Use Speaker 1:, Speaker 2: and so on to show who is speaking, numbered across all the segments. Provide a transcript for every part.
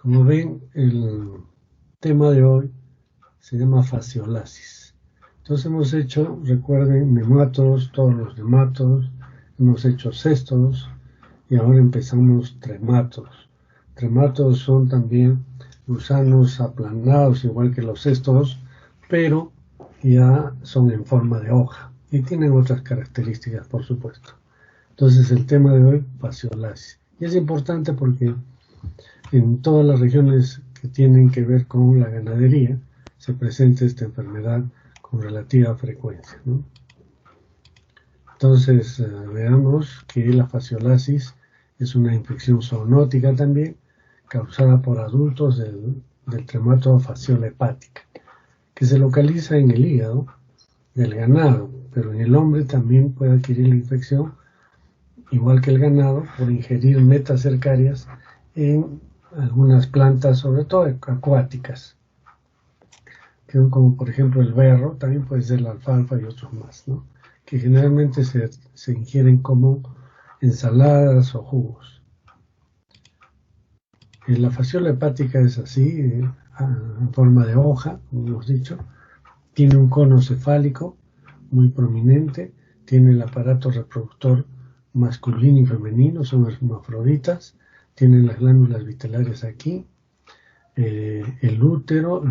Speaker 1: Como ven, el tema de hoy se llama fasciolasis. Entonces hemos hecho, recuerden, nematodos, todos los nematodos, hemos hecho céstodos y ahora empezamos tremátodos. Tremátodos son también gusanos aplanados, igual que los céstodos, pero ya son en forma de hoja y tienen otras características, por supuesto. Entonces el tema de hoy, fasciolasis. Y es importante porque en todas las regiones que tienen que ver con la ganadería se presenta esta enfermedad con relativa frecuencia, ¿no? Entonces veamos que la fasciolasis es una infección zoonótica también causada por adultos del tremátodo fasciola hepática, que se localiza en el hígado del ganado, pero en el hombre también puede adquirir la infección, igual que el ganado, por ingerir metacercarias en algunas plantas, sobre todo acuáticas, como por ejemplo el berro, también puede ser la alfalfa y otros más, ¿no? Que generalmente se ingieren como ensaladas o jugos. La fasciola hepática es así, en forma de hoja, como hemos dicho, tiene un cono cefálico muy prominente, tiene el aparato reproductor masculino y femenino, son hermafroditas, tienen las glándulas vitales aquí, el útero,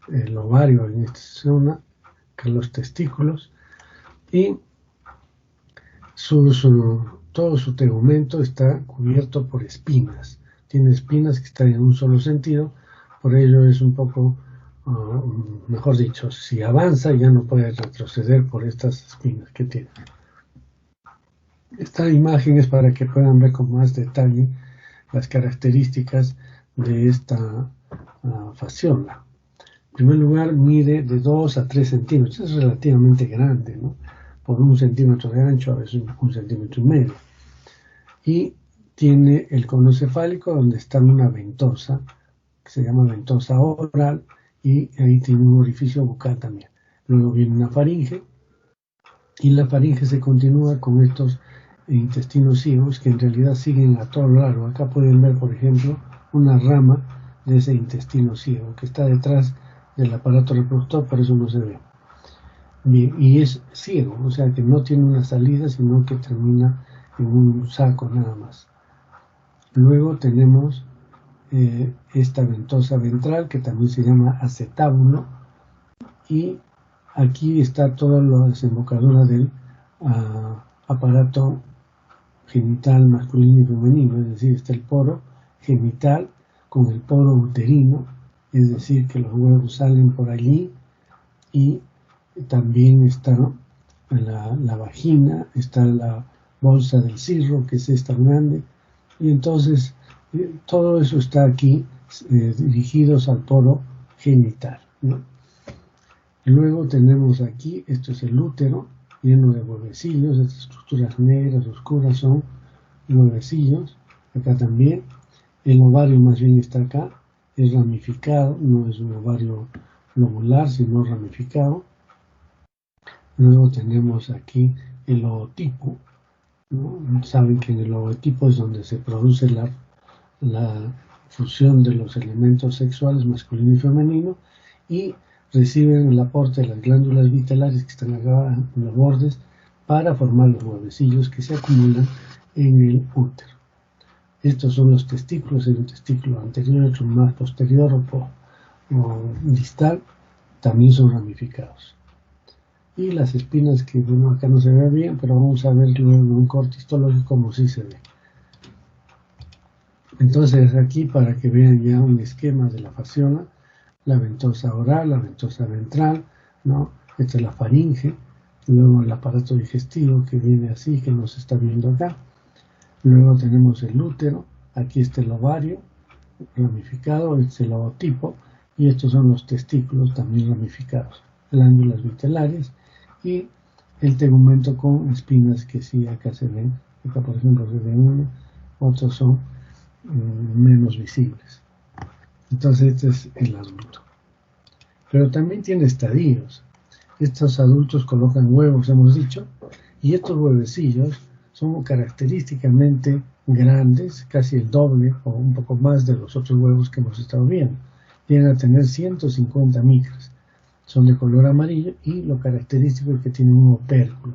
Speaker 1: el ovario en esta zona, que los testículos, y todo su tegumento está cubierto por espinas. Tiene espinas que están en un solo sentido, por ello es un poco, mejor dicho, si avanza ya no puede retroceder por estas espinas que tiene. Esta imagen es para que puedan ver con más detalle las características de esta fasciola. En primer lugar, mide de 2 a 3 centímetros, es relativamente grande, ¿no? Por 1 centímetro de ancho, a veces 1,5 centímetros. Y tiene el cono cefálico donde está una ventosa, que se llama ventosa oral, y ahí tiene un orificio bucal también. Luego viene una faringe, y la faringe se continúa con estos intestinos ciegos que en realidad siguen a todo lo largo. Acá pueden ver, por ejemplo, una rama de ese intestino ciego que está detrás del aparato reproductor, por eso no se ve. Bien, y es ciego, o sea que no tiene una salida, sino que termina en un saco nada más. Luego tenemos esta ventosa ventral, que también se llama acetábulo, y aquí está toda la desembocadura del aparato genital masculino y femenino, es decir, está el poro genital con el poro uterino, es decir, que los huevos salen por allí, y también está la vagina, está la bolsa del cirro, que es esta grande, y entonces todo eso está aquí dirigidos al poro genital, ¿no? Luego tenemos aquí, esto es el útero, lleno de huevecillos, estas estructuras negras, oscuras son huevecillos, acá también, el ovario más bien está acá, es ramificado, no es un ovario lobular, sino ramificado. Luego tenemos aquí el ootipo, ¿no? Saben que en el ootipo es donde se produce la fusión de los elementos sexuales masculino y femenino, y reciben el aporte de las glándulas vitales que están acá en los bordes para formar los huevecillos que se acumulan en el útero. Estos son los testículos, hay un testículo anterior, otro más posterior o distal, también son ramificados. Y las espinas que, bueno, acá no se ve bien, pero vamos a ver luego en un corte histológico como sí se ve. Entonces aquí, para que vean ya un esquema de la fasciola, la ventosa oral, la ventosa ventral, ¿no? Esta es la faringe, luego el aparato digestivo que viene así, que nos está viendo acá. Luego tenemos el útero, aquí está el ovario ramificado, este es el ootipo, y estos son los testículos también ramificados, glándulas vitales, y el tegumento con espinas que sí acá se ven. Acá por ejemplo se ve uno, otros son menos visibles. Entonces este es el adulto. Pero también tiene estadios. Estos adultos colocan huevos, hemos dicho, y estos huevecillos son característicamente grandes, casi el doble o un poco más de los otros huevos que hemos estado viendo. Llegan a tener 150 micras. Son de color amarillo y lo característico es que tienen un opérculo.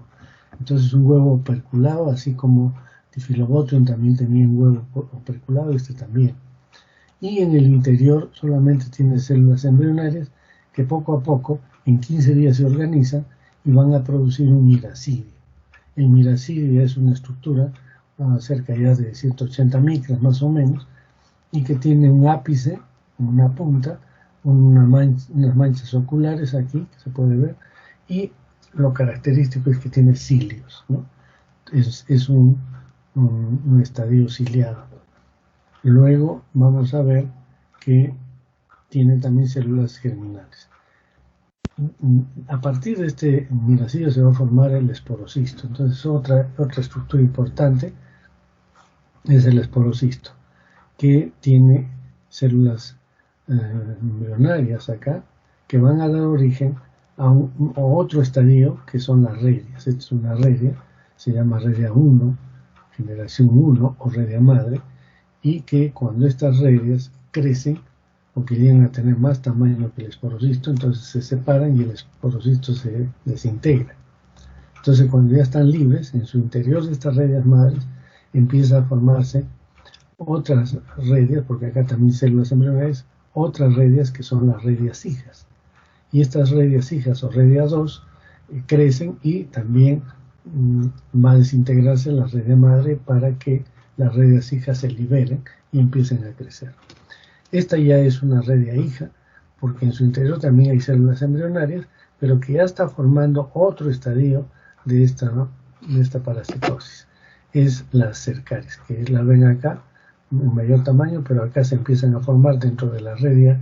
Speaker 1: Entonces un huevo operculado, así como Diphyllobotrium también tenía un huevo operculado, este también. Y en el interior solamente tiene células embrionarias que poco a poco, en 15 días se organizan y van a producir un miracidio. El miracidio es una estructura cerca ya de 180 micras más o menos, y que tiene un ápice, una punta, unas manchas oculares aquí, que se puede ver, y lo característico es que tiene cilios, ¿no? Es un estadio ciliado. Luego vamos a ver que tiene también células germinales. A partir de este miracidio se va a formar el esporocisto. Entonces otra estructura importante es el esporocisto, que tiene células embrionarias acá, que van a dar origen a otro estadio que son las redias. Esta es una redia, se llama redia 1, generación 1 o redia madre, y que cuando estas redias crecen o que llegan a tener más tamaño que el esporocisto, entonces se separan y el esporocisto se desintegra. Entonces cuando ya están libres, en su interior de estas redias madres empieza a formarse otras redias, porque acá también células embrionarias, otras redias que son las redias hijas. Y estas redias hijas o redia 2 crecen y también va a desintegrarse la redia madre para que las redias hijas se liberen y empiecen a crecer. Esta ya es una redia hija, porque en su interior también hay células embrionarias, pero que ya está formando otro estadio de esta parasitosis. Es las cercarias, que la ven acá en mayor tamaño, pero acá se empiezan a formar dentro de la redia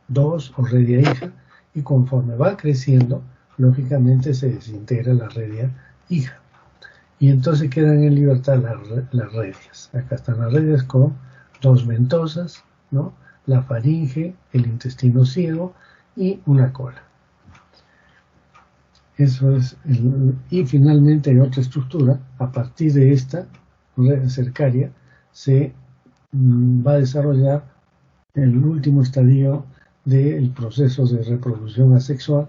Speaker 1: 2 o redia hija, y conforme va creciendo, lógicamente se desintegra la redia hija. Y entonces quedan en libertad las redias. Acá están las redias con dos ventosas, ¿no? La faringe, el intestino ciego y una cola. Eso es y finalmente hay otra estructura. A partir de esta red cercaria se va a desarrollar el último estadio del proceso de reproducción asexual,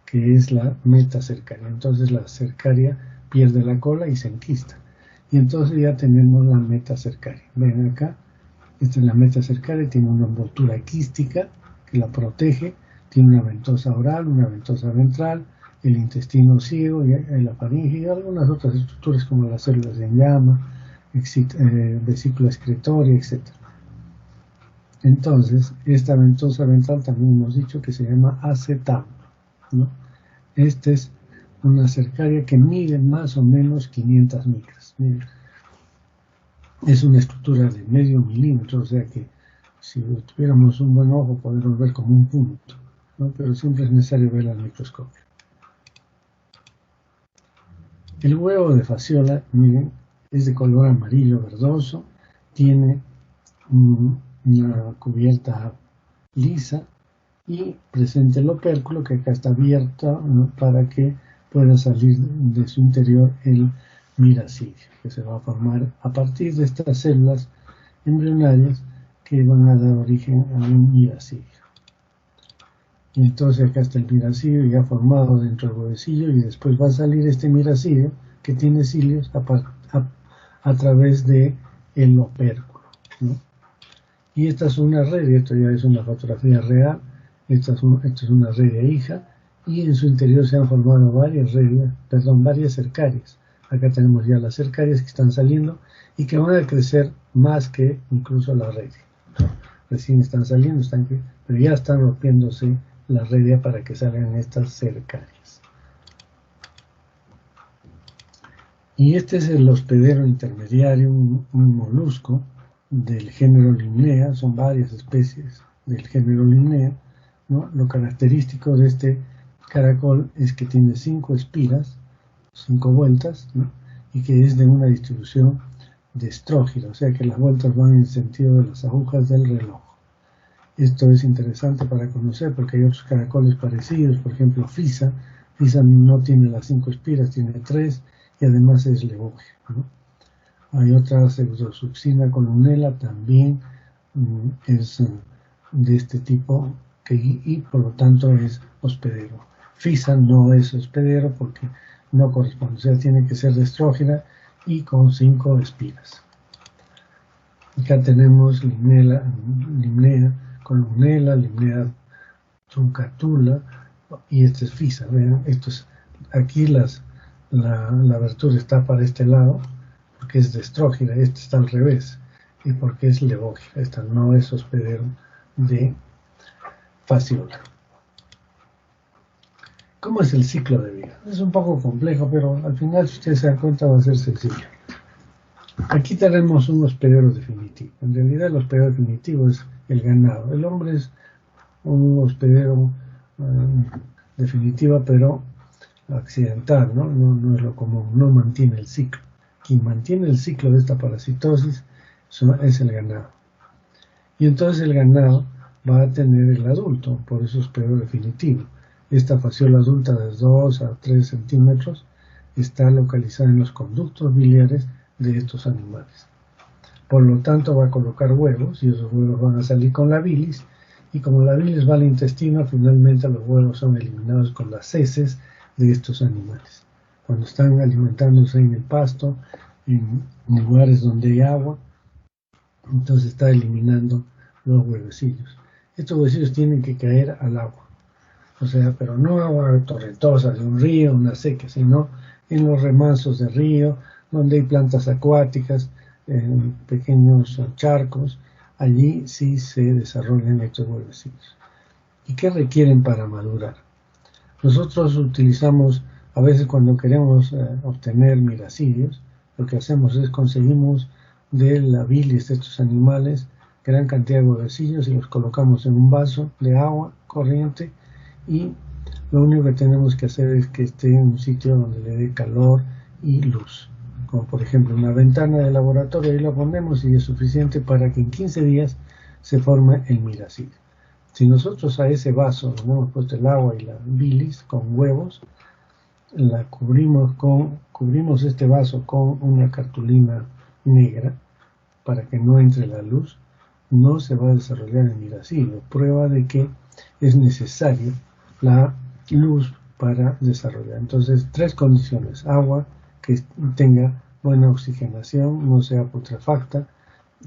Speaker 1: que es la metacercaria. Entonces la cercaria pierde la cola y se enquista. Y entonces ya tenemos la metacercaria. Ven acá, esta es la metacercaria, tiene una envoltura quística que la protege, tiene una ventosa oral, una ventosa ventral, el intestino ciego, y la faringe y algunas otras estructuras como las células de llama, vesícula excretoria, etc. Entonces, esta ventosa ventral también hemos dicho que se llama acetábulo, ¿no? Esta es una cercaria que mide más o menos 500 micras. Miren, es una estructura de medio milímetro, o sea que si tuviéramos un buen ojo podemos ver como un punto, ¿no? Pero siempre es necesario verla al microscopio. El huevo de Fasciola, miren, es de color amarillo verdoso, tiene una cubierta lisa y presenta el opérculo, que acá está abierto, ¿no? Para que pueda salir de su interior el miracidio, que se va a formar a partir de estas células embrionarias que van a dar origen a un miracidio. Y entonces acá está el miracidio ya formado dentro del huevecillo, y después va a salir este miracidio que tiene cilios a través de el opérculo, ¿no? Y esta es una redia, esto ya es una fotografía real, esta es una redia hija, y en su interior se han formado varias cercarias. Acá tenemos ya las cercarias que están saliendo y que van a crecer más que incluso la redia. Recién están saliendo, pero ya están rompiéndose la redia para que salgan estas cercarias. Y este es el hospedero intermediario, un molusco del género Limnea. Son varias especies del género Limnea, ¿no? Lo característico de este caracol es que tiene 5 espiras, 5 vueltas, ¿no? Y que es de una distribución de estrógila, o sea que las vueltas van en el sentido de las agujas del reloj. Esto es interesante para conocer porque hay otros caracoles parecidos, por ejemplo Fisa. Fisa no tiene las 5 espiras, tiene 3 y además es leucógeno, ¿no? Hay otra Pseudosuccina columella, también es de este tipo y por lo tanto es hospedero. Fisa no es hospedero porque no corresponde, o sea, tiene que ser de estrógena y con 5 espigas. Acá tenemos Limnea columella, Limnea truncatula, y este es Fisa. Vean, aquí la abertura está para este lado porque es de estrógena, este está al revés, y porque es levógena, esta no es hospedero de fasciola. ¿Cómo es el ciclo de vida? Es un poco complejo, pero al final, si ustedes se dan cuenta, va a ser sencillo. Aquí tenemos un hospedero definitivo. En realidad, el hospedero definitivo es el ganado. El hombre es un hospedero definitivo, pero accidental, ¿no? No es lo común, no mantiene el ciclo. Quien mantiene el ciclo de esta parasitosis es el ganado. Y entonces el ganado va a tener el adulto, por eso es hospedero definitivo. Esta fasciola adulta de 2 a 3 centímetros está localizada en los conductos biliares de estos animales. Por lo tanto va a colocar huevos y esos huevos van a salir con la bilis, y como la bilis va al intestino, finalmente los huevos son eliminados con las heces de estos animales. Cuando están alimentándose en el pasto, en lugares donde hay agua, entonces está eliminando los huevecillos. Estos huevecillos tienen que caer al agua. O sea, pero no agua torrentosa de un río, una seca, sino en los remansos de río, donde hay plantas acuáticas, en pequeños charcos, allí sí se desarrollan estos huevecillos. ¿Y qué requieren para madurar? Nosotros utilizamos, a veces cuando queremos obtener miracidios, lo que hacemos es conseguimos de la bilis de estos animales gran cantidad de huevecillos y los colocamos en un vaso de agua corriente, y lo único que tenemos que hacer es que esté en un sitio donde le dé calor y luz, como por ejemplo una ventana de laboratorio, ahí lo ponemos y es suficiente para que en 15 días se forme el miracidio. Si nosotros a ese vaso donde hemos puesto el agua y la bilis con huevos, cubrimos este vaso con una cartulina negra para que no entre la luz, no se va a desarrollar el miracidio. Prueba de que es necesario la luz para desarrollar. Entonces, 3 condiciones: agua que tenga buena oxigenación, no sea putrefacta;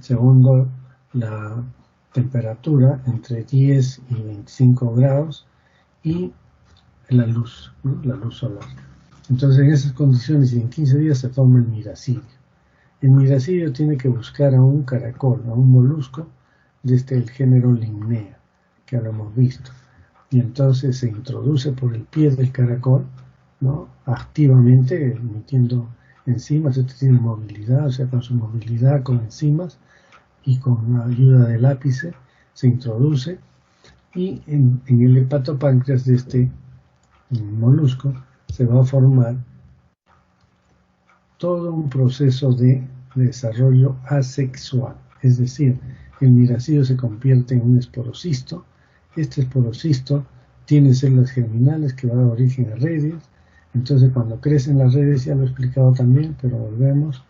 Speaker 1: segundo, la temperatura entre 10 y 25 grados; y la luz, ¿no? La luz solar. Entonces, en esas condiciones y en 15 días se forma el miracidio. El miracidio tiene que buscar a un caracol, a un molusco desde el género Limnea, que ahora hemos visto. Y entonces se introduce por el pie del caracol, ¿no? Activamente emitiendo enzimas. Este tiene movilidad, o sea, con su movilidad con enzimas y con la ayuda del ápice se introduce, y en el hepatopáncreas de este molusco se va a formar todo un proceso de desarrollo asexual, es decir, el miracidio se convierte en un esporocisto. Este esporocisto tiene células germinales que van a dar origen a redes. Entonces, cuando crecen las redes, ya lo he explicado también, pero volvemos,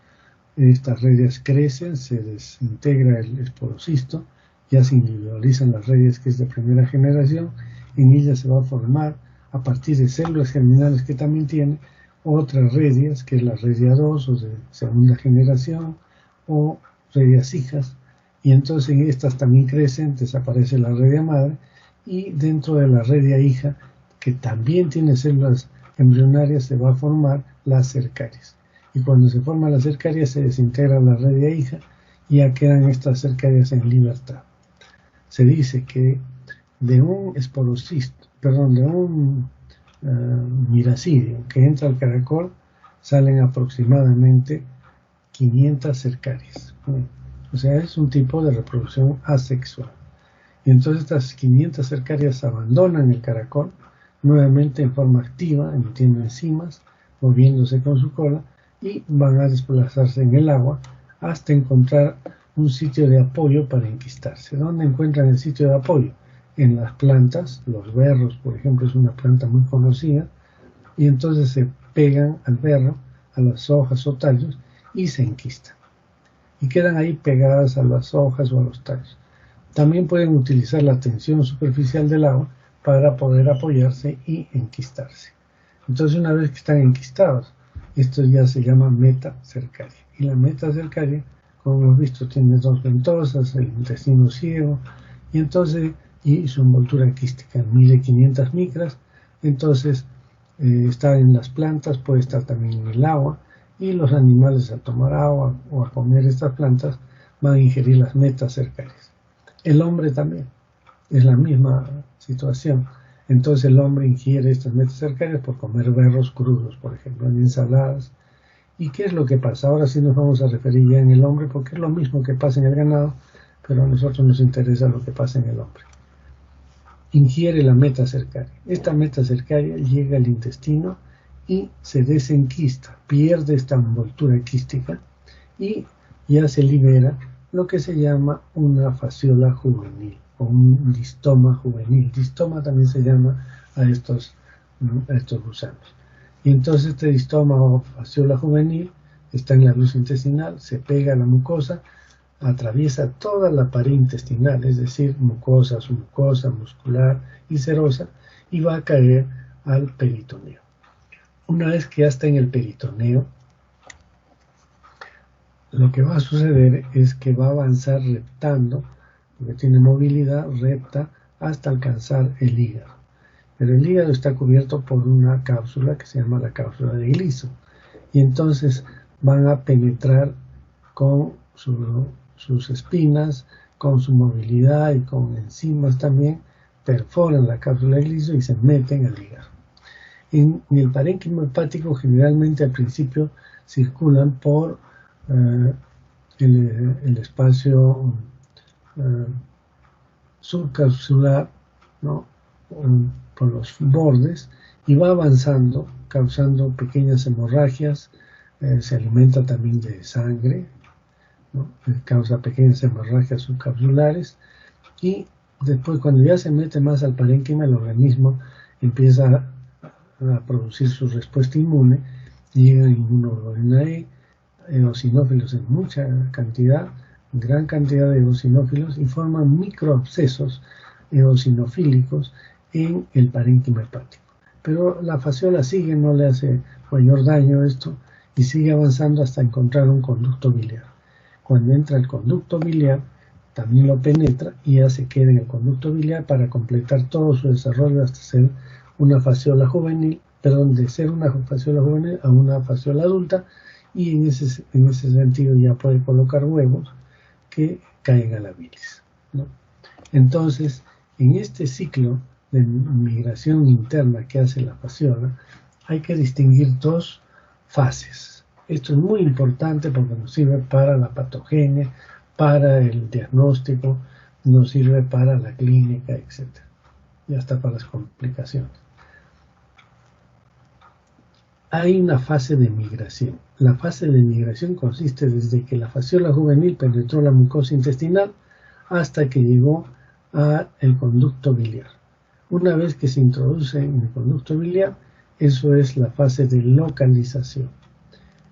Speaker 1: estas redes crecen, se desintegra el esporocisto, ya se individualizan las redes, que es de primera generación. En ellas se va a formar, a partir de células germinales que también tiene, otras redias, que es la redia 2 o de segunda generación, o redias hijas, y entonces en estas también crecen, desaparece la redia madre, y dentro de la redia hija, que también tiene células embrionarias, se va a formar las cercarias. Y cuando se forman las cercarias se desintegra la redia hija y ya quedan estas cercarias en libertad. Se dice que de un miracidio que entra al caracol salen aproximadamente 500 cercarias. O sea, es un tipo de reproducción asexual. Y entonces estas 500 cercarias abandonan el caracol nuevamente en forma activa, emitiendo enzimas, moviéndose con su cola, y van a desplazarse en el agua hasta encontrar un sitio de apoyo para enquistarse. ¿Dónde encuentran el sitio de apoyo? En las plantas. Los berros, por ejemplo, es una planta muy conocida, y entonces se pegan al berro, a las hojas o tallos, y se enquistan. y quedan ahí pegadas a las hojas o a los tallos. También pueden utilizar la tensión superficial del agua para poder apoyarse y enquistarse. Entonces, una vez que están enquistados, esto ya se llama metacercaria. Y la metacercaria, como hemos visto, tiene dos ventosas, el intestino ciego, y su envoltura quística mide 500 micras. Entonces, está en las plantas, puede estar también en el agua, y los animales al tomar agua o a comer estas plantas van a ingerir las metacercarias. El hombre también es la misma situación. Entonces el hombre ingiere estas metacercarias por comer berros crudos, por ejemplo, en ensaladas. ¿Y qué es lo que pasa? Ahora sí nos vamos a referir ya en el hombre, porque es lo mismo que pasa en el ganado, pero a nosotros nos interesa lo que pasa en el hombre. Ingiere la metacercaria. Esta metacercaria llega al intestino y se desenquista, pierde esta envoltura quística y ya se libera lo que se llama una fasciola juvenil o un distoma juvenil. Distoma también se llama a estos gusanos. Y entonces este distoma o fasciola juvenil está en la luz intestinal, se pega a la mucosa, atraviesa toda la pared intestinal, es decir, mucosa, submucosa, muscular y serosa, y va a caer al peritoneo. Una vez que ya está en el peritoneo, lo que va a suceder es que va a avanzar reptando, porque tiene movilidad, repta hasta alcanzar el hígado. Pero el hígado está cubierto por una cápsula que se llama la cápsula de Gleason. Y entonces van a penetrar con sus espinas, con su movilidad y con enzimas también, perforan la cápsula de Gleason y se meten al hígado. En el parénquima hepático generalmente al principio circulan por el espacio subcapsular, ¿no? Por los bordes, y va avanzando, causando pequeñas hemorragias. Se alimenta también de sangre, ¿no? Causa pequeñas hemorragias subcapsulares, y después, cuando ya se mete más al parénquima, el organismo empieza a producir su respuesta inmune, llega inmunoglobulina E, eosinófilos en mucha cantidad, gran cantidad de eosinófilos, y forman microabscesos eosinofílicos en el parénquima hepático. Pero la fasciola sigue, no le hace mayor daño esto, y sigue avanzando hasta encontrar un conducto biliar. Cuando entra el conducto biliar, también lo penetra y ya se queda en el conducto biliar para completar todo su desarrollo hasta ser una fasciola juvenil, de ser una fasciola juvenil a una fasciola adulta, y en ese sentido ya puede colocar huevos que caen a la bilis, ¿no? Entonces, en este ciclo de migración interna que hace la fasciola, hay que distinguir dos fases. Esto es muy importante porque nos sirve para la patogenia, para el diagnóstico, nos sirve para la clínica, etc. Y hasta para las complicaciones. Hay una fase de migración. La fase de migración consiste desde que la fasciola juvenil penetró la mucosa intestinal hasta que llegó al conducto biliar. Una vez que se introduce en el conducto biliar, eso es la fase de localización.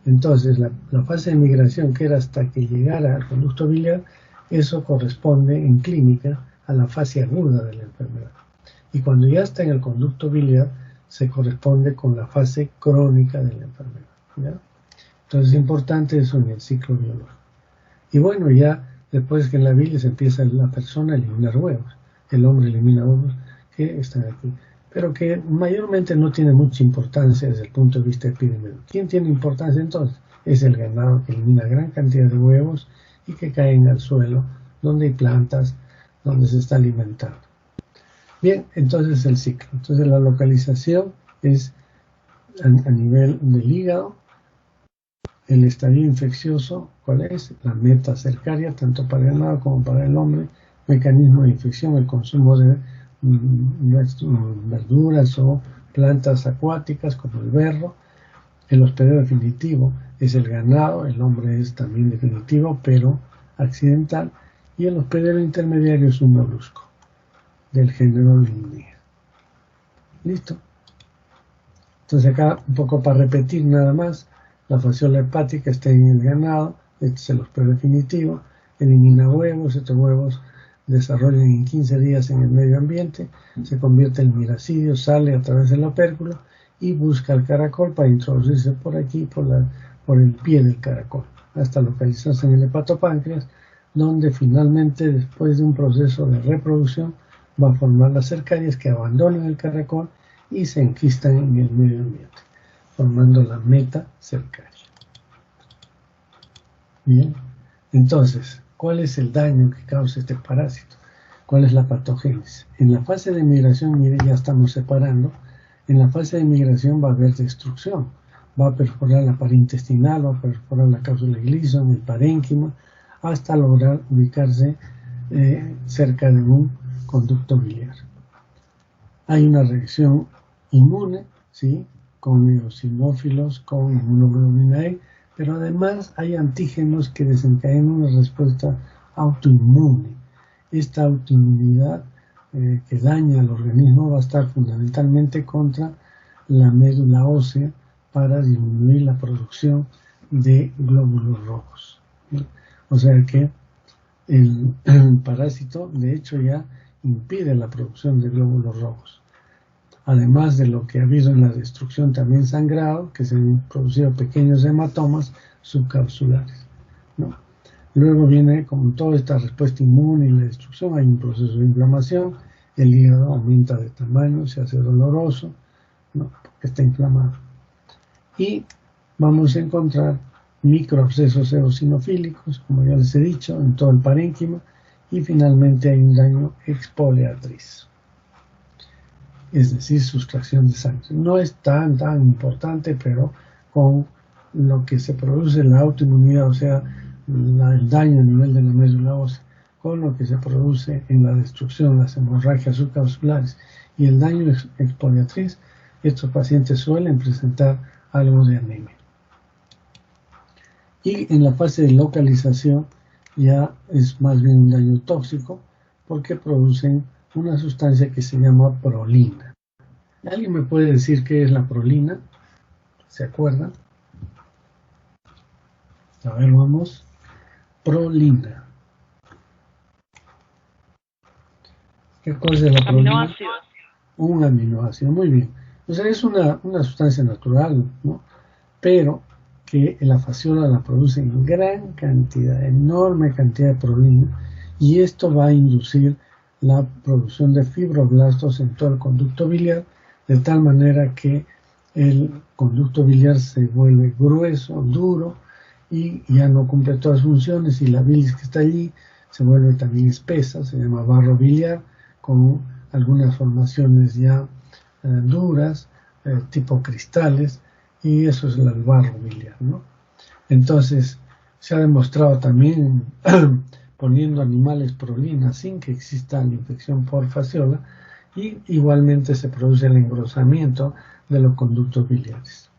Speaker 1: Entonces, la fase de migración, que era hasta que llegara al conducto biliar, eso corresponde en clínica a la fase aguda de la enfermedad. Y cuando ya está en el conducto biliar, se corresponde con la fase crónica de la enfermedad, ¿ya? Entonces es importante eso en el ciclo biológico. Y bueno, ya después que en la bilis empieza la persona a eliminar huevos. El hombre elimina huevos que están aquí, pero que mayormente no tiene mucha importancia desde el punto de vista epidemiológico. ¿Quién tiene importancia entonces? Es el ganado, que elimina gran cantidad de huevos y que caen al suelo, donde hay plantas, donde se está alimentando. Bien, entonces el ciclo. Entonces la localización es a nivel del hígado. El estadio infeccioso, ¿cuál es? La metacercaria, tanto para el ganado como para el hombre. Mecanismo de infección, el consumo de verduras o plantas acuáticas como el berro. El hospedero definitivo es el ganado, el hombre es también definitivo, pero accidental. Y el hospedero intermediario es un molusco del género Linnea. ¿Listo? Entonces acá, un poco para repetir nada más, la fasciola hepática está en el ganado, Este es el hospedero definitivo, elimina huevos, estos huevos desarrollan en 15 días en el medio ambiente, se convierte en miracidio, sale a través del opérculo y busca el caracol para introducirse por aquí, por el pie del caracol, hasta localizarse en el hepatopáncreas, donde finalmente, después de un proceso de reproducción, va a formar las cercarias que abandonan el caracol y se enquistan en el medio ambiente, formando la metacercaria. Bien, entonces, ¿cuál es el daño que causa este parásito? ¿Cuál es la patogénesis? En la fase de migración, mire, ya estamos separando. En la fase de migración va a haber destrucción. Va a perforar la pared intestinal, va a perforar la cápsula Gleason, el parénquima, hasta lograr ubicarse cerca de un conducto biliar. Hay una reacción inmune, ¿sí?, con eosinófilos, con inmunoglobulina E, pero además hay antígenos que desencadenan una respuesta autoinmune. Esta autoinmunidad que daña al organismo va a estar fundamentalmente contra la médula ósea para disminuir la producción de glóbulos rojos. O sea que el parásito, de hecho, ya impide la producción de glóbulos rojos. Además de lo que ha habido en la destrucción, también sangrado, que se han producido pequeños hematomas subcapsulares, ¿no? Luego viene, como toda esta respuesta inmune y la destrucción, hay un proceso de inflamación, el hígado aumenta de tamaño, se hace doloroso, ¿no?, porque está inflamado. Y vamos a encontrar microabscesos eosinofílicos, como ya les he dicho, en todo el parénquima, y finalmente hay un daño expoliatriz, es decir, sustracción de sangre. No es tan importante, pero con lo que se produce en la autoinmunidad, o sea, el daño a nivel de la médula ósea, con lo que se produce en la destrucción, las hemorragias subcapsulares y el daño expoliatriz, estos pacientes suelen presentar algo de anemia. Y en la fase de localización ya es más bien un daño tóxico, porque producen una sustancia que se llama prolina. ¿Alguien me puede decir qué es la prolina? ¿Se acuerdan? A ver, vamos. Prolina. ¿Qué cosa es la prolina?
Speaker 2: Aminoácidos.
Speaker 1: Un aminoácido, muy bien. O sea, es una sustancia natural, ¿no? Pero que la fasciola la produce en gran cantidad, enorme cantidad de prolina, y esto va a inducir la producción de fibroblastos en todo el conducto biliar, de tal manera que el conducto biliar se vuelve grueso, duro, y ya no cumple todas las funciones, y la bilis que está allí se vuelve también espesa, se llama barro biliar, con algunas formaciones ya duras, tipo cristales, y eso es el barro biliar, ¿no? Entonces, se ha demostrado también poniendo animales prolina sin que exista la infección por fasciola, y igualmente se produce el engrosamiento de los conductos biliares.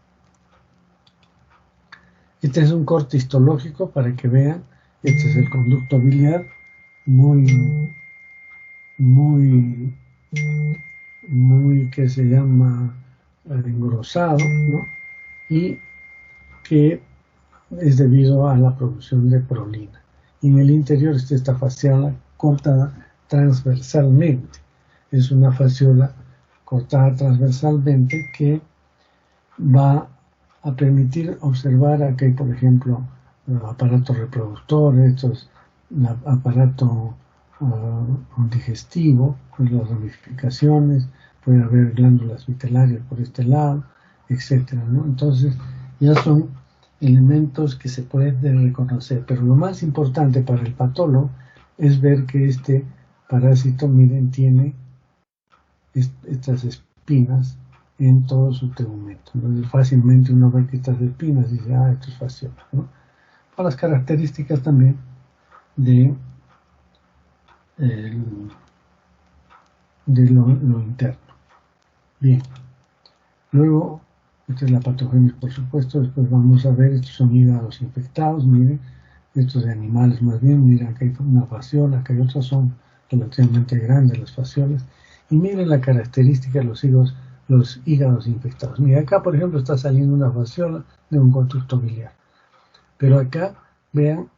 Speaker 1: Este es un corte histológico para que vean. Este es el conducto biliar muy que se llama engrosado, ¿no? Y que es debido a la producción de prolina. Y en el interior está esta fasciola cortada transversalmente. Es una fasciola cortada transversalmente que va a permitir observar aquí, por ejemplo, el aparato reproductor, estos, el aparato digestivo, con las ramificaciones, puede haber glándulas vitelarias por este lado, etcétera, ¿no? Entonces, ya son elementos que se pueden reconocer, pero lo más importante para el patólogo es ver que este parásito, miren, tiene estas espinas en todo su tegumento. Entonces, fácilmente uno ve que estas espinas y dice, esto es fasciola, ¿no? Por las características también de lo interno. Bien. Luego, esta es la patogénesis, por supuesto. Después vamos a ver, estos son hígados infectados, miren, estos de animales más bien, miren, acá hay una fasciola, acá hay otras, son relativamente grandes las fasciolas, y miren la característica de los hígados infectados. Mira, acá por ejemplo está saliendo una fasciola de un conducto biliar, pero acá Vean,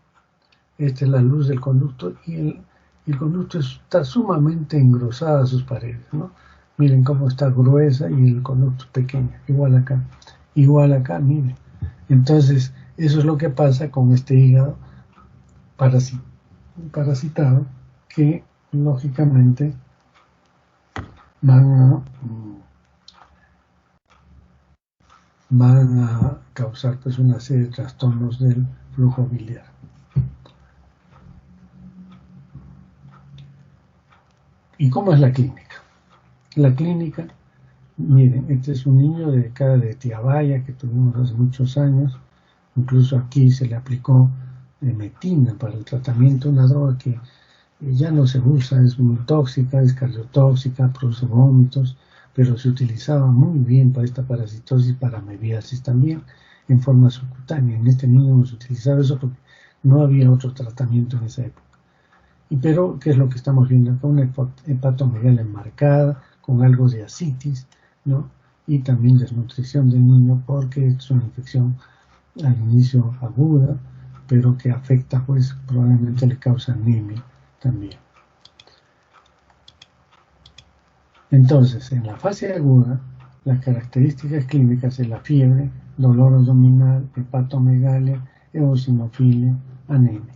Speaker 1: esta es la luz del conducto y el conducto está sumamente engrosada sus paredes, ¿no? Miren cómo está gruesa y el conducto pequeño, igual acá, miren. Entonces, eso es lo que pasa con este hígado parasitado, que lógicamente van a causar pues una serie de trastornos del flujo biliar. ¿Y cómo es la clínica? La clínica, miren, este es un niño de cara de Tiabaya que tuvimos hace muchos años. Incluso aquí se le aplicó metina para el tratamiento, una droga que ya no se usa, es muy tóxica, es cardiotóxica, produce vómitos, pero se utilizaba muy bien para esta parasitosis, para amebiasis también, en forma subcutánea. En este niño hemos utilizado eso porque no había otro tratamiento en esa época. Pero, ¿qué es lo que estamos viendo acá? Una hepatomegalia marcada, con algo de ascitis, ¿no? Y también desnutrición del niño porque es una infección al inicio aguda, pero que afecta, pues probablemente le causa anemia también. Entonces, en la fase aguda, las características clínicas de la fiebre, dolor abdominal, hepatomegalia, eosinofilia, anemia.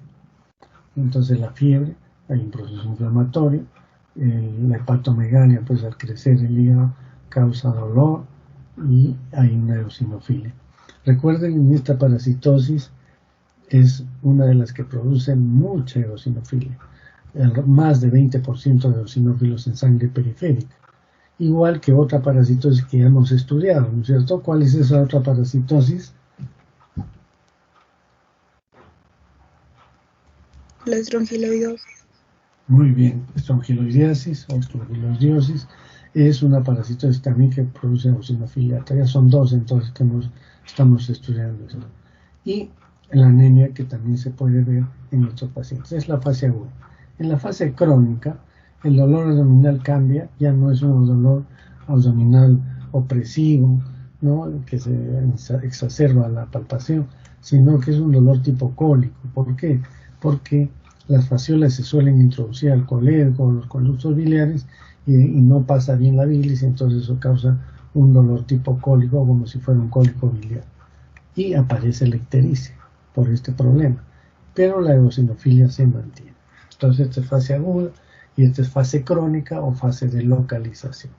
Speaker 1: Entonces, la fiebre, hay un proceso inflamatorio, la hepatomegalia, pues al crecer el hígado, causa dolor y hay una eosinofilia. Recuerden, en esta parasitosis es una de las que produce mucha eosinofilia, más de 20% de eosinófilos en sangre periférica. Igual que otra parasitosis que ya hemos estudiado, ¿no es cierto? ¿Cuál es esa otra parasitosis?
Speaker 2: La estrongiloidosis.
Speaker 1: Muy bien, estrongiloidiasis o estrongiloidiosis es una parasitosis también que produce eosinofilia. Todavía son dos entonces que estamos estudiando eso. Y la anemia que también se puede ver en nuestros pacientes. Es la fase aguda. En la fase crónica, el dolor abdominal cambia, ya no es un dolor abdominal opresivo, ¿no? Que se exacerba la palpación, sino que es un dolor tipo cólico. ¿Por qué? Porque las fasciolas se suelen introducir al colédoco, los conductos biliares, y no pasa bien la bilis, entonces eso causa un dolor tipo cólico, como si fuera un cólico biliar. Y aparece la ictericia por este problema, pero la eosinofilia se mantiene. Entonces esta es fase aguda y esta es fase crónica o fase de localización.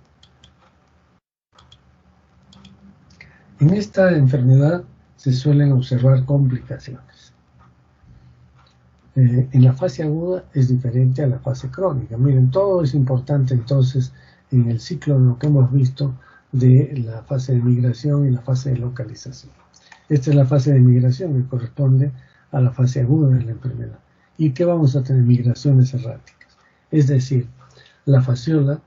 Speaker 1: En esta enfermedad se suelen observar complicaciones. En la fase aguda es diferente a la fase crónica. Miren, todo es importante entonces en el ciclo de lo que hemos visto de la fase de migración y la fase de localización. Esta es la fase de migración que corresponde a la fase aguda de la enfermedad. ¿Y qué vamos a tener? Migraciones erráticas. Es decir, la fasciola,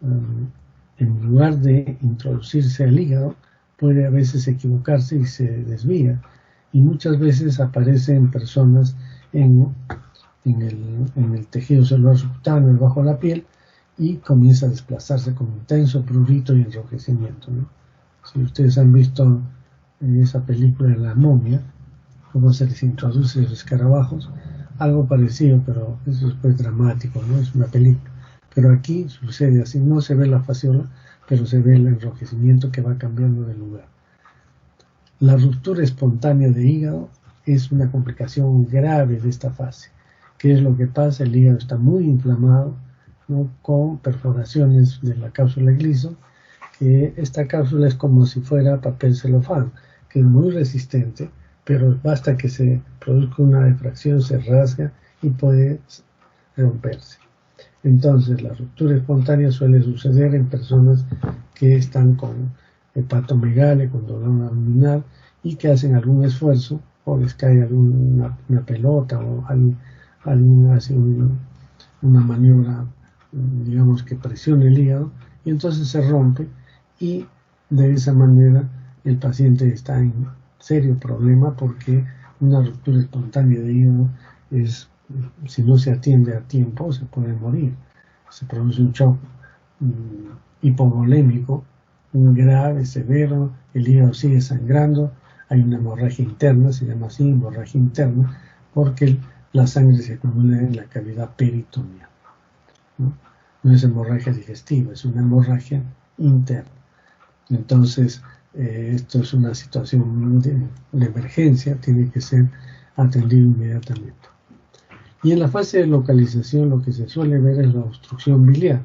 Speaker 1: en lugar de introducirse al hígado, puede a veces equivocarse y se desvía. Y muchas veces aparece en personas en el tejido celular subcutáneo, bajo la piel, y comienza a desplazarse con intenso prurito y enrojecimiento, ¿no? Si ustedes han visto en esa película La momia, cómo se les introduce los escarabajos, algo parecido, pero eso es pues dramático, ¿no? Es una película. Pero aquí sucede así, no se ve la fasciola, pero se ve el enrojecimiento que va cambiando de lugar. La ruptura espontánea de hígado es una complicación grave de esta fase. ¿Qué es lo que pasa? El hígado está muy inflamado, ¿no? Con perforaciones de la cápsula gliso. Esta cápsula es como si fuera papel celofán, que es muy resistente, pero basta que se produzca una difracción, se rasga y puede romperse. Entonces, la ruptura espontánea suele suceder en personas que están con hepatomegalia, con dolor abdominal y que hacen algún esfuerzo o les cae una pelota o alguien hace una maniobra, digamos, que presiona el hígado y entonces se rompe y de esa manera el paciente está en serio problema porque una ruptura espontánea de hígado es, si no se atiende a tiempo, se puede morir. Se produce un shock hipovolémico, grave, severo, el hígado sigue sangrando, hay una hemorragia interna, se llama así, hemorragia interna, porque la sangre se acumula en la cavidad peritoneal, ¿no? No es hemorragia digestiva, es una hemorragia interna. Entonces, esto es una situación de emergencia, tiene que ser atendido inmediatamente. Y en la fase de localización lo que se suele ver es la obstrucción biliar.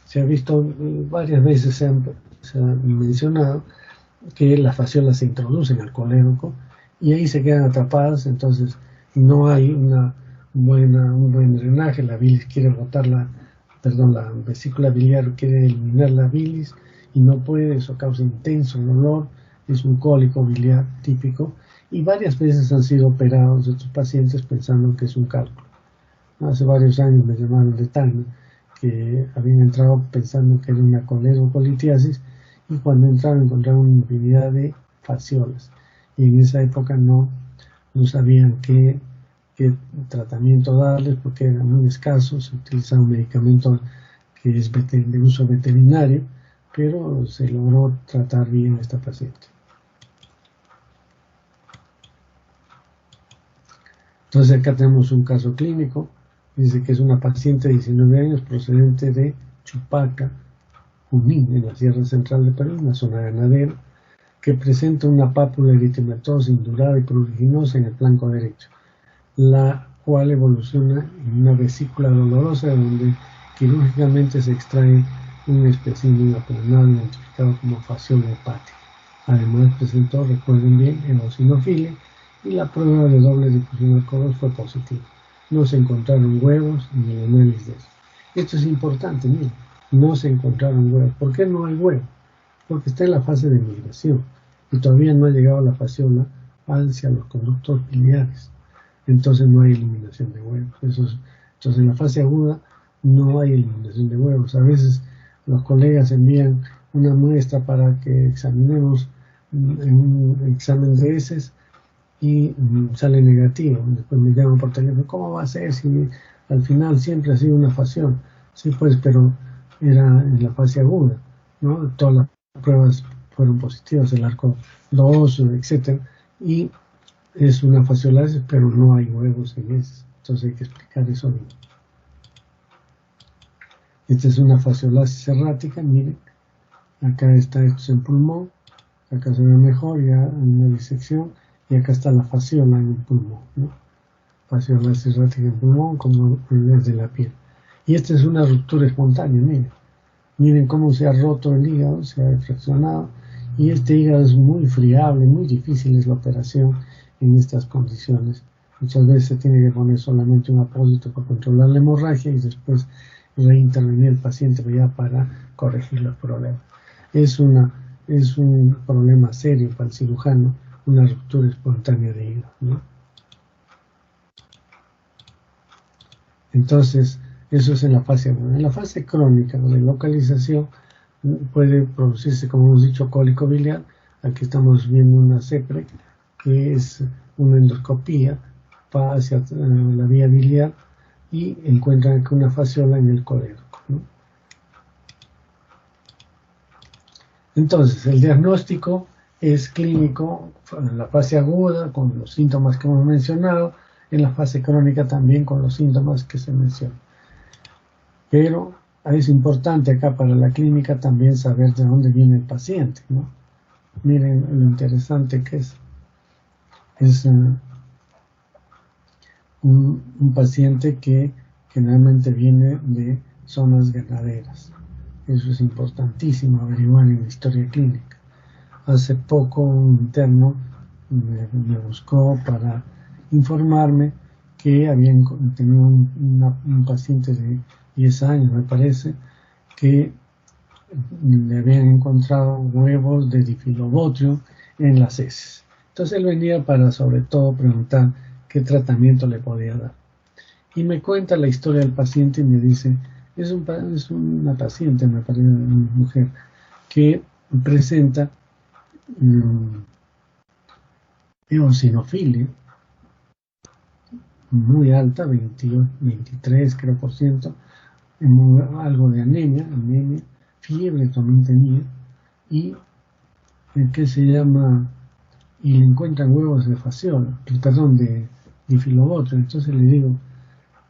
Speaker 1: Se ha visto varias veces, se ha mencionado que las fasciolas se introducen al colédoco y ahí se quedan atrapadas, entonces no hay un buen drenaje, la bilis quiere botar la vesícula biliar quiere eliminar la bilis y no puede, eso causa intenso dolor, es un cólico biliar típico y varias veces han sido operados estos pacientes pensando que es un cálculo. Hace varios años me llamaron de Tacna que habían entrado pensando que era una coledocolitiasis y cuando entraron encontraron una infinidad de fasciolas y en esa época no sabían qué tratamiento darles porque eran muy escasos, se utilizaba un medicamento que es de uso veterinario, pero se logró tratar bien a esta paciente. Entonces acá tenemos un caso clínico, dice que es una paciente de 19 años procedente de Chupaca, Junín, en la Sierra Central de Perú, una zona ganadera, que presenta una pápula eritematosa indurada y pruriginosa en el flanco derecho, la cual evoluciona en una vesícula dolorosa donde quirúrgicamente se extrae un espécimen aplanado identificado como fasciola hepática. Además presentó, recuerden bien, eosinofilia y la prueba de doble difusión al colon fue positiva. No se encontraron huevos ni el análisis de eso. Esto es importante, miren, no se encontraron huevos. ¿Por qué no hay huevos? Porque está en la fase de migración y todavía no ha llegado la fasciola hacia los conductos biliares. Entonces no hay eliminación de huevos. Entonces en la fase aguda no hay eliminación de huevos. A veces los colegas envían una muestra para que examinemos en un examen de heces y sale negativo. Después me llaman por teléfono, ¿cómo va a ser si al final siempre ha sido una fasción? Sí, pues, pero era en la fase aguda, ¿no? Todas las pruebas fueron positivas, el arco 2, etcétera, y es una fasciolasis, pero no hay huevos en heces. Entonces hay que explicar eso bien. Esta es una fasciolasis errática, miren, acá está esto en pulmón, acá se ve mejor ya en una disección, y acá está la fasciola en el pulmón, ¿no? Fasciolasis errática en pulmón, como es de la piel. Y esta es una ruptura espontánea, miren cómo se ha roto el hígado, se ha fraccionado, y este hígado es muy friable, muy difícil es la operación en estas condiciones. Muchas veces se tiene que poner solamente un apósito para controlar la hemorragia y después reintervenir el paciente ya para corregir los problemas. Es un problema serio para el cirujano, una ruptura espontánea de hígado, ¿no? Entonces, eso es en la fase aguda. En la fase crónica de localización puede producirse, como hemos dicho, cólico biliar. Aquí estamos viendo una CEPRE, que es una endoscopía, va hacia la vía biliar y encuentran aquí una fasciola en el colédoco, ¿no? Entonces, el diagnóstico es clínico en la fase aguda, con los síntomas que hemos mencionado, en la fase crónica también con los síntomas que se mencionan. Pero es importante acá para la clínica también saber de dónde viene el paciente, ¿no? Miren lo interesante que es. Es un paciente que generalmente viene de zonas ganaderas. Eso es importantísimo averiguar en la historia clínica. Hace poco un interno me buscó para informarme que habían tenido un paciente de 10 años, me parece, que le habían encontrado huevos de difilobotrio en las heces. Entonces él venía para sobre todo preguntar qué tratamiento le podía dar. Y me cuenta la historia del paciente y me dice, es una paciente, me parece, una mujer, que presenta eosinofilia muy alta, 23 creo por ciento, algo de anemia, fiebre también tenía, y ¿qué se llama? Y le encuentran huevos de fasciola, perdón, difilobotria. Entonces le digo,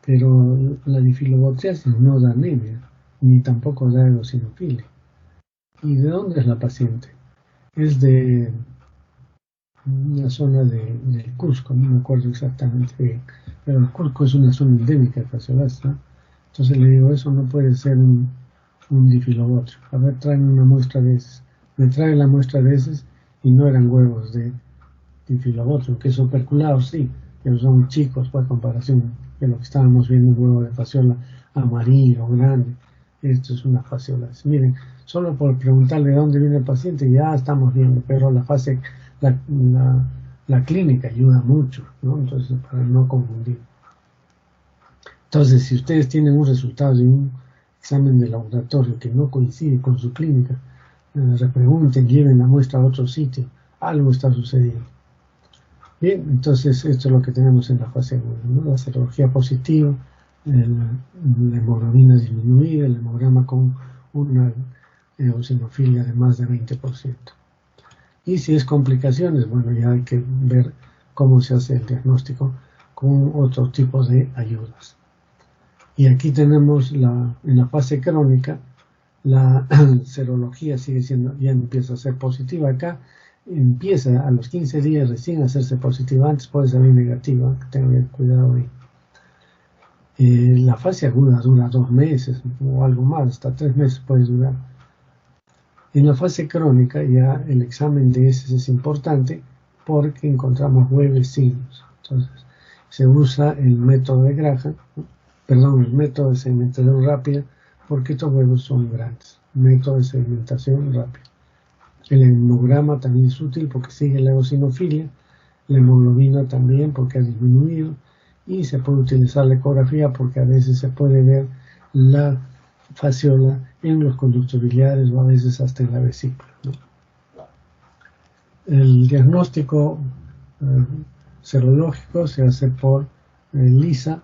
Speaker 1: pero la difilobotriasis no da anemia, ni tampoco da eosinofilia. ¿Y de dónde es la paciente? Es de una zona del Cusco, no me acuerdo exactamente bien, pero el Cusco es una zona endémica de fasciolasis, ¿no? Entonces le digo, eso no puede ser un difilobotrio. A ver, tráeme una muestra de heces. Me trae la muestra de heces y no eran huevos de difilobotrio, que es operculado, sí, pero son chicos por comparación de lo que estábamos viendo, un huevo de fasciola amarillo, grande. Esto es una fasciolasis. Miren, solo por preguntarle de dónde viene el paciente ya estamos viendo, pero la clínica ayuda mucho, ¿no? Entonces, para no confundir. Entonces, si ustedes tienen un resultado de un examen de laboratorio que no coincide con su clínica, repregunten, lleven la muestra a otro sitio, algo está sucediendo. Bien, entonces esto es lo que tenemos en la fase 1, ¿no? La serología positiva, la hemoglobina disminuida, el hemograma con una eosinofilia de más de 20%. Y si es complicaciones, bueno, ya hay que ver cómo se hace el diagnóstico con otro tipo de ayudas. Y aquí tenemos en la fase crónica, la serología sigue siendo, ya empieza a ser positiva. Acá empieza a los 15 días recién a hacerse positiva, antes puede salir negativa, tengan cuidado ahí. La fase aguda dura 2 meses o algo más, hasta 3 meses puede durar. En la fase crónica ya el examen de heces es importante porque encontramos huevecillos. Entonces se usa el método de Graham, el método de sedimentación rápida, porque estos huevos son grandes. Método de sedimentación rápida. El hemograma también es útil porque sigue la eosinofilia, la hemoglobina también porque ha disminuido, y se puede utilizar la ecografía porque a veces se puede ver la fasciola en los conductos biliares o a veces hasta en la vesícula, ¿no? El diagnóstico serológico se hace por LISA,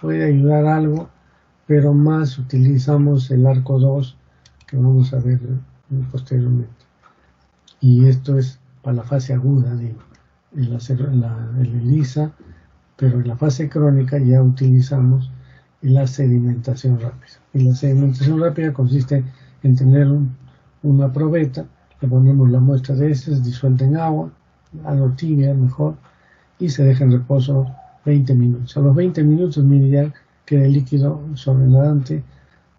Speaker 1: puede ayudar algo, pero más utilizamos el arco 2 que vamos a ver posteriormente. Y esto es para la fase aguda, digo, el ELISA, pero en la fase crónica ya utilizamos la sedimentación rápida. Y la sedimentación rápida consiste en tener una probeta, le ponemos la muestra de heces disuelta en agua, algo tibia mejor, y se deja en reposo 20 minutos. A los 20 minutos, mire, ya queda el líquido sobrenadante,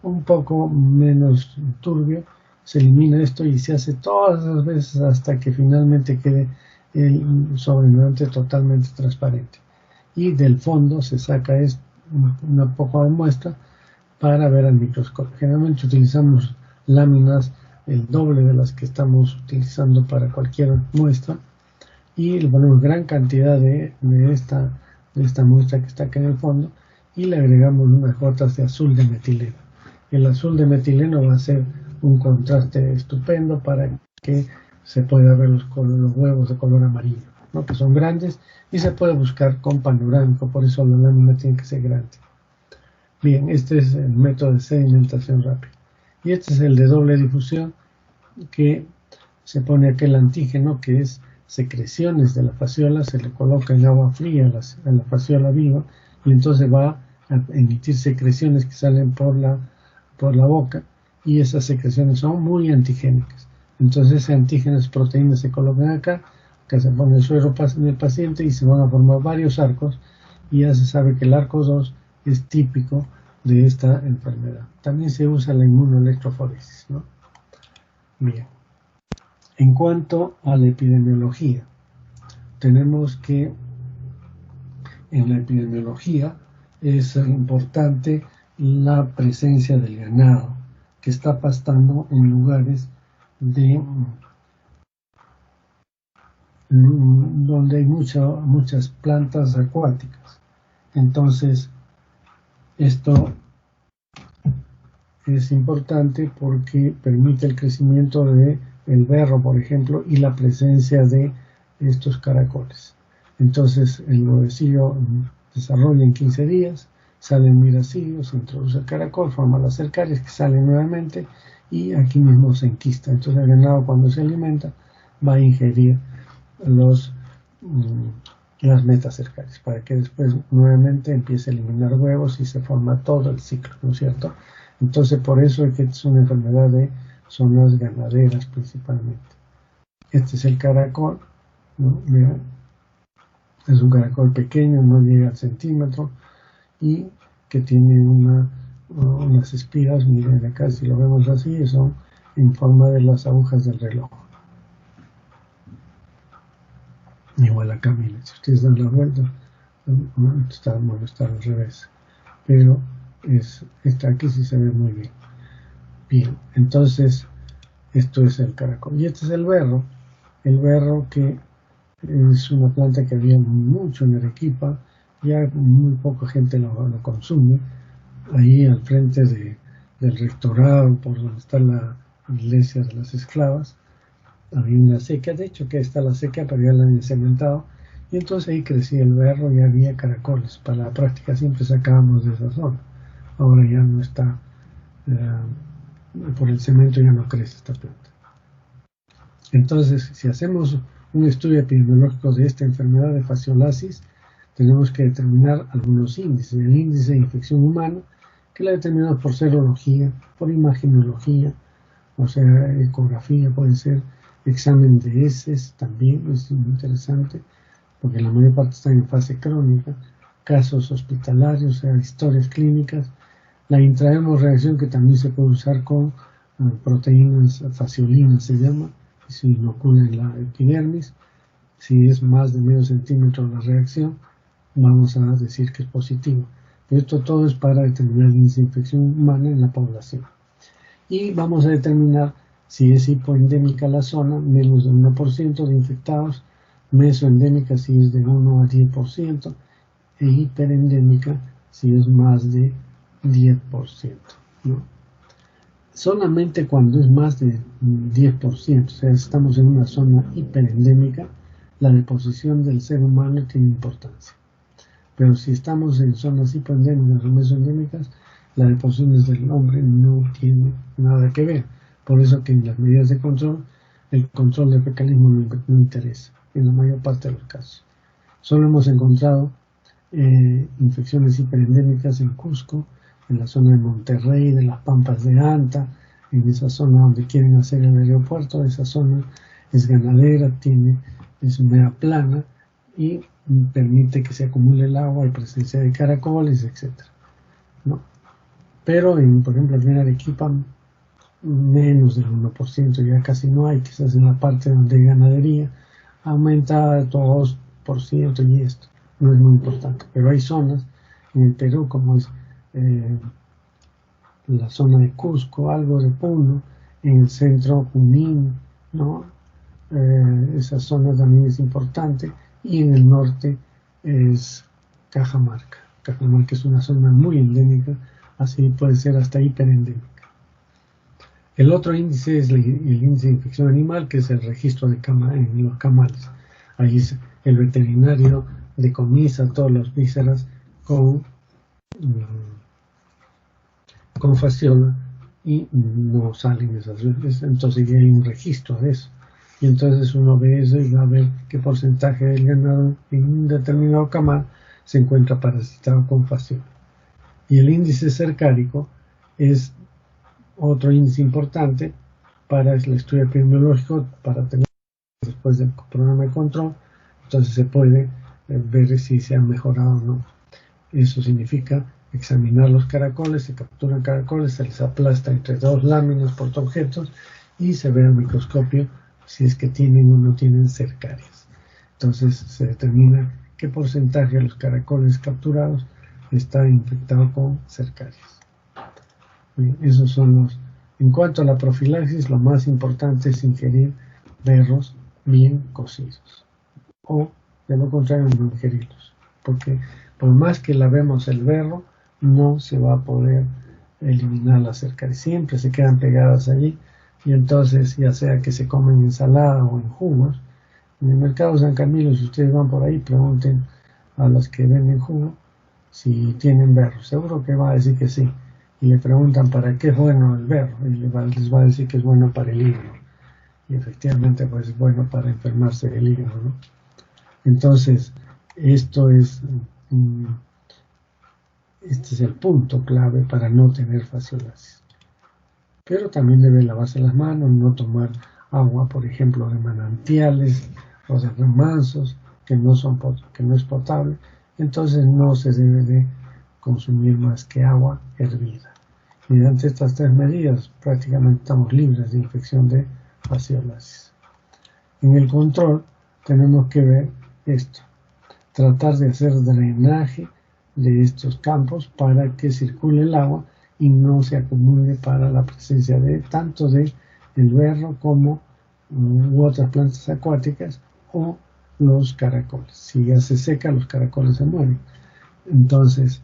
Speaker 1: un poco menos turbio, se elimina esto y se hace todas las veces hasta que finalmente quede el sobrenadante totalmente transparente. Y del fondo se saca una poca muestra para ver al microscopio. Generalmente utilizamos láminas el doble de las que estamos utilizando para cualquier muestra y le ponemos gran cantidad de esta muestra que está acá en el fondo y le agregamos unas gotas de azul de metileno. El azul de metileno va a ser un contraste estupendo para que se pueda ver los huevos de color amarillo, ¿no? Que son grandes y se puede buscar con panorámico, por eso la lámina tiene que ser grande. Bien, este es el método de sedimentación rápida. Y este es el de doble difusión, que se pone aquel antígeno que es secreciones de la fasciola, se le coloca en agua fría a la fasciola viva y entonces va a emitir secreciones que salen por la boca y esas secreciones son muy antigénicas. Entonces ese antígeno, esas proteínas se colocan acá, que se pone el suero en el paciente y se van a formar varios arcos y ya se sabe que el arco 2 es típico de esta enfermedad. También se usa la inmunoelectroforesis, ¿no? Bien. En cuanto a la epidemiología, tenemos que en la epidemiología es importante la presencia del ganado que está pastando en lugares donde hay muchas plantas acuáticas. Entonces, esto es importante porque permite el crecimiento del berro, por ejemplo, y la presencia de estos caracoles. Entonces, el huevecillo desarrolla en 15 días, sale el miracillo, se introduce el caracol, forma las cercarias que salen nuevamente y aquí mismo se enquista. Entonces, el ganado cuando se alimenta va a ingerir las metacercarias, para que después nuevamente empiece a eliminar huevos y se forma todo el ciclo, ¿no es cierto? Entonces por eso es que es una enfermedad de zonas ganaderas principalmente. Este es el caracol, ¿no? Mira, es un caracol pequeño, no llega al centímetro y que tiene unas espiras, miren acá si lo vemos así, son en forma de las agujas del reloj. Igual acá, miren, si ustedes dan la vuelta, está al revés, pero está aquí sí se ve muy bien. Bien, entonces esto es el caracol y este es el berro que es una planta que había mucho en Arequipa, ya muy poca gente lo consume. Ahí al frente del rectorado, por donde está la iglesia de las esclavas, había una sequía, de hecho que está la sequía, pero ya la han cementado, y entonces ahí crecía el berro y había caracoles. Para la práctica siempre sacábamos de esa zona. Ahora ya no está, por el cemento ya no crece esta planta. Entonces, si hacemos un estudio epidemiológico de esta enfermedad de fasciolasis, tenemos que determinar algunos índices. El índice de infección humana, que la determinamos por serología, por imagenología, o sea, ecografía, puede ser examen de heces, también es interesante, porque la mayor parte están en fase crónica, casos hospitalarios, o sea, historias clínicas, la intrahemorreacción que también se puede usar con proteínas fasciolinas, se llama, y se inocula en la epidermis. Si es más de medio centímetro la reacción, vamos a decir que es positivo. Pero esto todo es para determinar el índice de infección humana en la población. Y vamos a determinar si es hipoendémica la zona, menos del 1% de infectados, mesoendémica si es de 1 a 10%, e hiperendémica si es más de 10%, ¿no? Solamente cuando es más de 10%, o sea, estamos en una zona hiperendémica, la deposición del ser humano tiene importancia. Pero si estamos en zonas hipoendémicas o mesoendémicas, la deposición del hombre no tiene nada que ver. Por eso que en las medidas de control, el control del fecalismo no interesa, en la mayor parte de los casos. Solo hemos encontrado infecciones hiperendémicas en Cusco, en la zona de Monterrey, de las Pampas de Anta, en esa zona donde quieren hacer el aeropuerto. Esa zona es ganadera, es media plana y permite que se acumule el agua, hay presencia de caracoles, etc., ¿no? Pero, por ejemplo, en Arequipa, menos del 1%, ya casi no hay, quizás en la parte donde hay ganadería, aumenta a 2% y esto no es muy importante. Pero hay zonas en el Perú, como es la zona de Cusco, algo de Puno, en el centro Junín, ¿no? Esa zona también es importante, y en el norte es Cajamarca. Cajamarca es una zona muy endémica, así puede ser hasta hiperendémica. El otro índice es el índice de infección animal, que es el registro en los camales. Ahí el veterinario decomisa todas las vísceras con fasciola y no salen esas veces, entonces ya hay un registro de eso. Y entonces uno ve eso y va a ver qué porcentaje del ganado en un determinado camal se encuentra parasitado con fasciola. Y el índice cercárico es otro índice importante para el estudio epidemiológico, para tener después del programa de control, entonces se puede ver si se ha mejorado o no. Eso significa examinar los caracoles, se capturan caracoles, se les aplasta entre dos láminas portaobjetos y se ve al microscopio si es que tienen o no tienen cercarias. Entonces se determina qué porcentaje de los caracoles capturados está infectado con cercarias. Esos son los. En cuanto a la profilaxis, lo más importante es ingerir berros bien cocidos, o de lo contrario no ingerirlos, porque por más que lavemos el berro, no se va a poder eliminar las cercarias, siempre se quedan pegadas allí, y entonces ya sea que se comen en ensalada o en jugos. En el mercado San Camilo, si ustedes van por ahí, pregunten a los que venden jugo si tienen berro, seguro que va a decir que sí, y le preguntan para qué es bueno el berro, y les va a decir que es bueno para el hígado, y efectivamente pues es bueno para enfermarse del hígado, ¿no? Entonces esto es, este es el punto clave para no tener fasciolasis. Pero también debe lavarse las manos, no tomar agua, por ejemplo, de manantiales o de remansos que no es potable. Entonces no se debe de consumir más que agua hervida. Mediante estas tres medidas prácticamente estamos libres de infección de fasciolasis. En el control tenemos que ver esto, tratar de hacer drenaje de estos campos para que circule el agua y no se acumule para la presencia de tanto de el berro como otras plantas acuáticas o los caracoles. Si ya se seca, los caracoles se mueren. Entonces,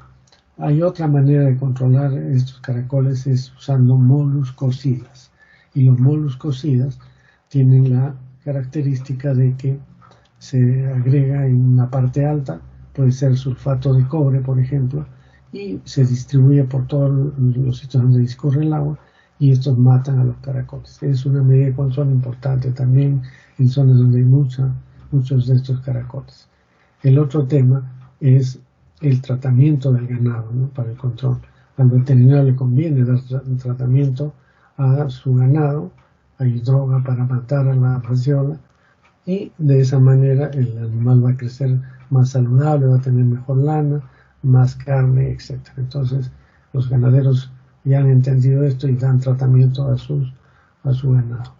Speaker 1: hay otra manera de controlar estos caracoles, es usando moluscocidas. Y los moluscocidas tienen la característica de que se agrega en una parte alta, puede ser sulfato de cobre, por ejemplo, y se distribuye por todos los sitios donde discurre el agua, y estos matan a los caracoles. Es una medida de control importante también en zonas donde hay muchos de estos caracoles. El otro tema es el tratamiento del ganado, ¿no? Para el control. Al veterinario le conviene dar un tratamiento a su ganado, hay droga para matar a la fasciola, y de esa manera el animal va a crecer más saludable, va a tener mejor lana, más carne, etc. Entonces los ganaderos ya han entendido esto y dan tratamiento a su ganado.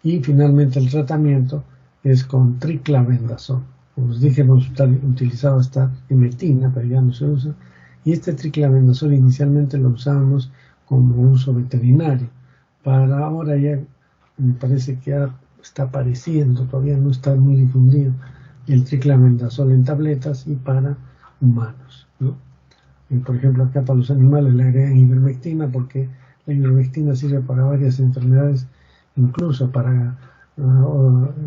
Speaker 1: Y finalmente el tratamiento es con triclavendazol. Como os dije, hemos utilizado hasta emetina, pero ya no se usa. Y este triclavendazol inicialmente lo usábamos como uso veterinario. Para ahora ya me parece que ya está apareciendo, todavía no está muy difundido, el triclavendazol en tabletas y para humanos, ¿no? Y por ejemplo, acá para los animales le agregan ivermectina porque la ivermectina sirve para varias enfermedades, incluso para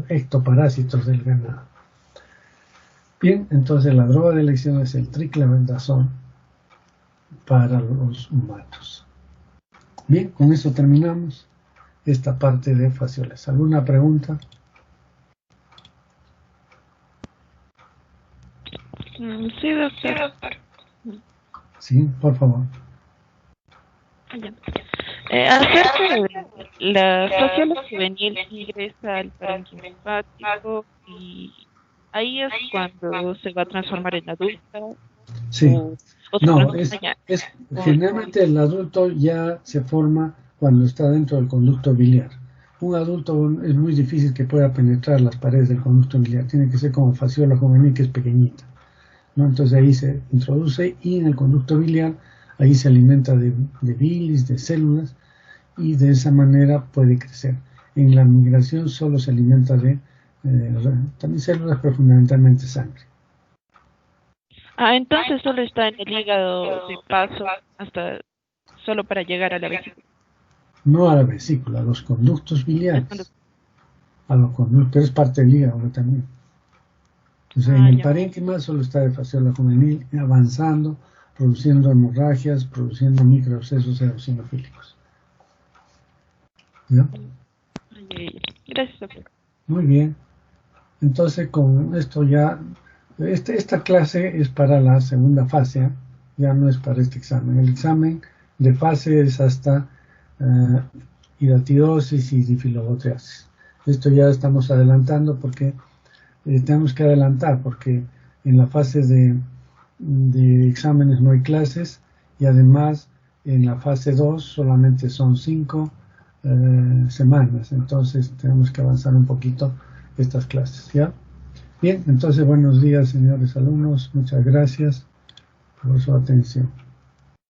Speaker 1: ectoparásitos del ganado. Bien, entonces la droga de elección es el triclavendazol para los humanos. Bien, con eso terminamos esta parte de fasciolas. ¿Alguna pregunta?
Speaker 3: Sí, doctor.
Speaker 1: Sí, por favor.
Speaker 3: Acerca de la fasciola juvenil ingresa al parénquima hepático y ahí es cuando se va a transformar en adulta.
Speaker 1: Sí. No,
Speaker 3: es
Speaker 1: generalmente el adulto ya se forma cuando está dentro del conducto biliar. Un adulto es muy difícil que pueda penetrar las paredes del conducto biliar. Tiene que ser como fasciola juvenil, que es pequeñita, ¿no? Entonces ahí se introduce y en el conducto biliar ahí se alimenta de bilis, de células, y de esa manera puede crecer. En la migración solo se alimenta de también células, pero fundamentalmente sangre.
Speaker 3: Entonces solo está en el hígado de paso hasta solo para llegar a la vesícula.
Speaker 1: No a la vesícula, a los conductos biliares. A los conductos, pero es parte del hígado también. Entonces en el parénquima solo está de fasciola juvenil avanzando, produciendo hemorragias, produciendo microabscesos eosinofílicos. ¿No?
Speaker 3: Gracias, doctor.
Speaker 1: Muy bien. Entonces con esto ya, esta clase es para la segunda fase, ya no es para este examen. El examen de fase es hasta hidatidosis y difilobotriasis. Esto ya estamos adelantando porque tenemos que adelantar, porque en la fase de exámenes no hay clases, y además en la fase 2 solamente son 5 semanas, entonces tenemos que avanzar un poquito estas clases, ¿ya? Bien, entonces buenos días, señores alumnos, muchas gracias por su atención.